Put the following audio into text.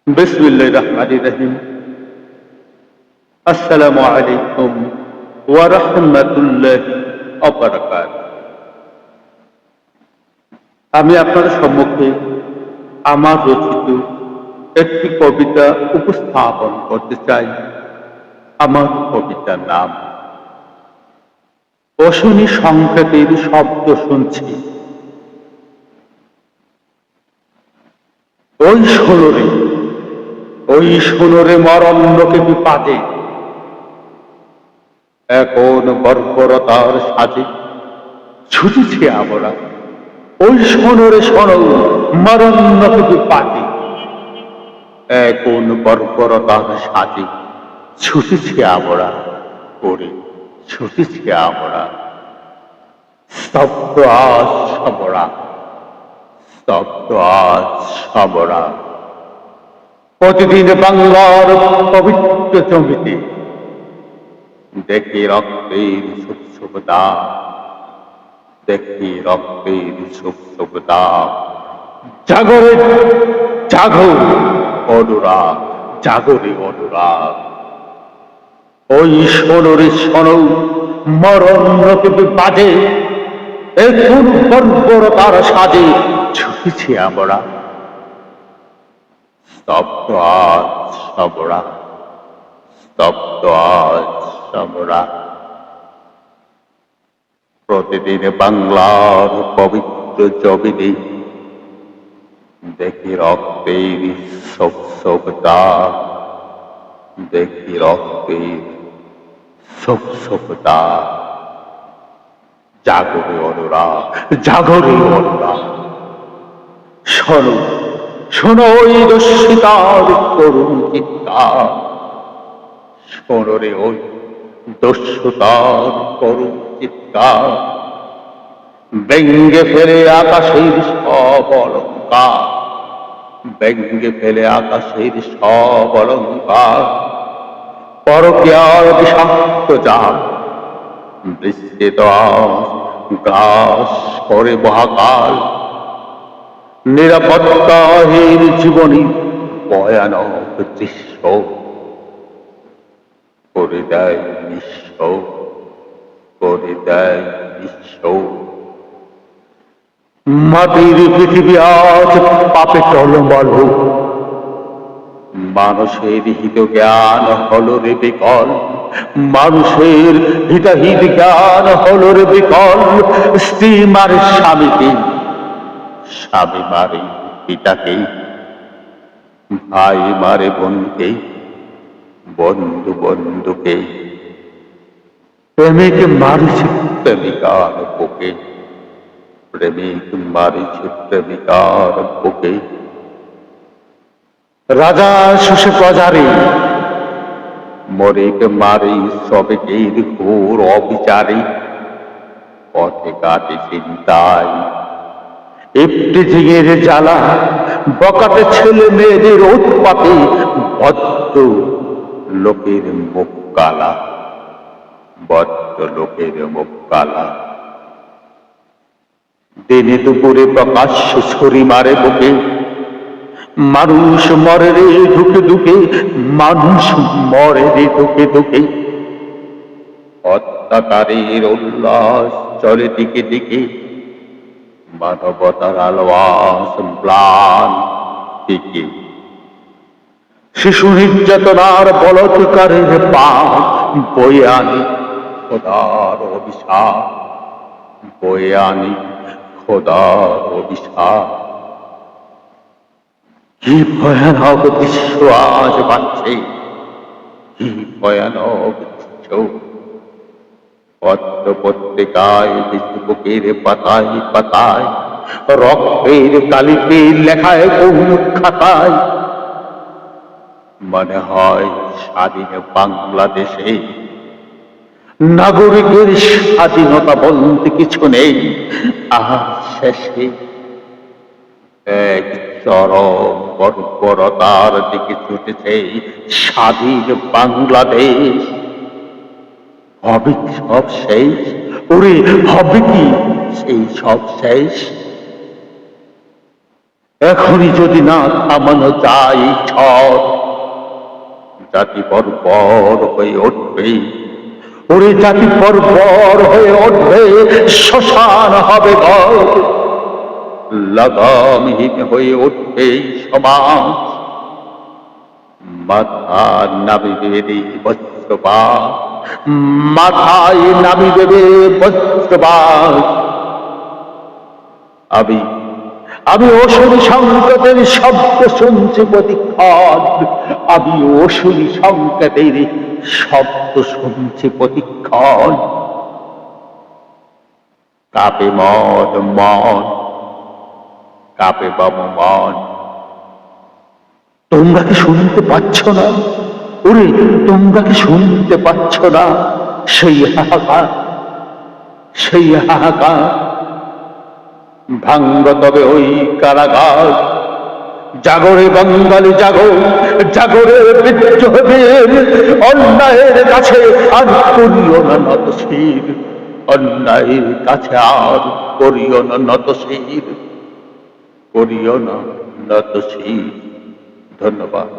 বিসমিল্লাহির রহমানির রহিম। আসসালামু আলাইকুম ওয়া রাহমাতুল্লাহি ওয়া বারাকাতুহু। আমি আপনাদের সম্মুখে আমার রচিত একটি কবিতা উপস্থাপন করতে চাই। আমার কবিতার নাম অশনি সংকেতের শব্দ শুনছি। ওই সোনরে মরণকে বিপাদে এখন বর্বরতার সাজে ছুটেছি আমরা। ওই সোনরে শোনো মরণকে বিপাদে এখন বর্বরতার সাজে ছুটেছি আমরা। করে ছুটেছি আমরা। স্তব্ধ আজ সমরা, স্তব্ধ আজ সমরা। প্রতিদিন বাংলার পবিত্র জমিতে দেখি রক্তের শুভ্রতা, দেখি রক্তের শুভ্রতা। জাগরে জাগো অনুরাগ, জাগরে অনুরাগ। ওই সোনরে শোনো মরণকে বাজে এখন বর্বরতার সাজে ছুটেছি আমরা। স্তব্ধ আজ সমরা, স্তব্ধ আজ সমরা। প্রতিদিন বাংলার পবিত্র জমিনে দেখি রক্তের শুভ্রতা, দেখি রক্তের শুভ্রতা। জাগরে অনুরাগ, জাগরে অনুরাগ। শোনো শোনো ওই দস্যুতার করুণ চিৎকার, শোনো রে ওই দস্যুতার করুণ চিৎকার। ব্যঙ্গে ফেলে আকাশের সব অলঙ্কার, ব্যঙ্গে ফেলে আকাশের সব অলঙ্কার। পরকীয়ার বিষাক্ত জাল বিস্তৃত গ্রাস করে মহাকাল। নিরাপত্তাহীন জীবনী ভয়ানক দৃশ্য করে দেয় নিঃস্ব, করে দেয় নিঃস্ব। মাটির পৃথিবী আজ পাপে টলমল, মানুষের হিত জ্ঞান হলো রে বিকল, মানুষের হিতাহিত জ্ঞান হলো রে বিকল। স্ত্রী মারে স্বামীকে, স্বামী মারে পিতাকে, ভাই মারে বোনকে, বন্ধু বন্ধুকে। প্রেমিক মারিছে প্রেমিকার বুকে, প্রেমিক মারিছে প্রেমিকার বুকে। রাজা শোষে প্রজারে, মরিক মারি শ্রমিকের ঘোর অবিচারে। পথে কাটে চিন্তায় ইফটিজিংয়ের জ্বালা, বকাটে ছেলে মেয়েদের উৎপাতে ভদ্র লোকের মুখ কালা, ভদ্র লোকের মুখ কালা। দিনে দুপুরে প্রকাশ্য ছুরি মারে বুকে, মানুষ মরে রে ঢুকে ঢুকে, মানুষ মরে রে ঢুকে ঢুকে। হত্যাকারীর উল্লাস চলে দিকে দিকে, মানবতার আলোয়াস ম্লান দিকে। শিশু নির্যাতনার বলৎকারের পাপ বয়ে আনি খোদার অভিশাপ, বয়ে আনি খোদার অভিশাপ। কি ভয়ানক দৃশ্য আজ বাঁচছে, কি ভয়ানক দৃশ্য। পত্র পত্রিকায় ফেসবুকের পাতায় পাতায়, রক্তের কালিতে লেখায় কোন খাতায়। মনে হয় স্বাধীন বাংলাদেশে নাগরিকের স্বাধীনতা বলতে কিছু নেই। আর শেষে এক চরম বর্বরতার দিকে ছুটেছে স্বাধীন বাংলাদেশ। হবে কি সব শেষ? ওরে হবে কি সেই সব শেষ? এখনই যদি না থামানো যায় এই ঝড়, জাতি বর্বর হয়ে উঠবে। ওরে জাতি বর্বর হয়ে উঠবে, শ্মশান হবে ঘর, লাগামহীন হয়ে উঠবে সমাজ। মাথা নামিবে রে বজ্রপাত, মাথায় নামিবে রে বজ্রপাত। আমি অসুরি সংকটের শব্দ শুনছি প্রতিক্ষণ, আমি অসুরি সংকটের শব্দ শুনছি প্রতিক্ষণ। কাঁপে মন, কাঁপে বাম মন। তোমরা কি শুনতে পাচ্ছ না? ওরে তোমরা কি শুনতে পাচ্ছ না? সেই হাহাকার, সেই হাহাকার। ভাঙ্গ তবে ওই কারাগার, জাগরে বাঙালি জাগো, জাগরে বিদ্রোহের। অন্যায়ের কাছে আর করিও না নতশির, অন্যায়ের কাছে আর করিও না নতশির, করিও না নতশির। ধন্যবাদ।